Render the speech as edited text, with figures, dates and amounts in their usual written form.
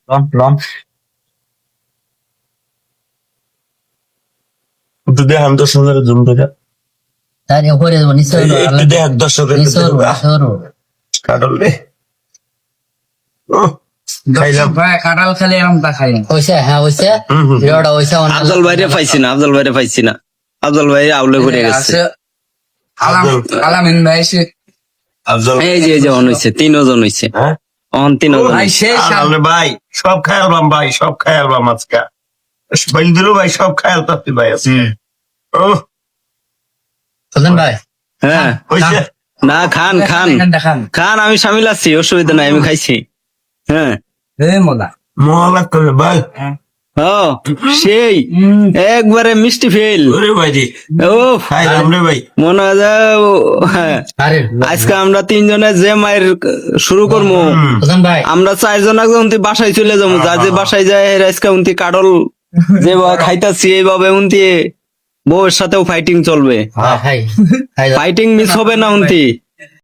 Loan loan একটু দেখান দর্শকের জুম করে তার উপরে যাবো নিচে হলো একটু দেখ দর্শকের নিচে হলো কাটল রে খাইলাম ভাই কাঁঠাল খালি আমটা খাই না। হইছে হ্যাঁ হইছে ভিডিওটা হইছে আফজল ভাইরে পাইছি না, আফজল ভাইরে পাইছি না। আফজল ভাই আউলে ঘুরে গেছে। আছে আলামিন ভাই এসে আফজল এই যে অন হইছে, 3 জন হইছে। হ্যাঁ অন 3 জন ভাই হইছে। সেই আরে ভাই সব খায়ালবাম ভাই, সব খায়ালবাম আজকে বন্ধুরও ভাই সব খায়াল তাতে ভাই আছে ও সুজন ভাই হ্যাঁ হইছে না, খান খান দেখান খান, আমি শামিল আছি, অসুবিধা নাই, আমি খাইছি। হ্যাঁ মজা মহলা করে ভাই ও সেই একবারে মিষ্টি ফেল। ওরে ভাই রে ও খাইলাম রে ভাই মনে হয় যে, হ্যাঁ আরে আজকে আমরা 3 জনে যে মায়ের শুরু করবো, সুজন ভাই আমরা 4 জন আগে উনতি বাসায় চলে যাবো। যার যে বাসায় যায় এর আজকে উনতি কাডল যেভাবে খাইতাছি এইভাবে উনতি বউয়ের সাথেও ফাইটিং চলবে। হাই হাই ফাইটিং মিস হবে না উনতি।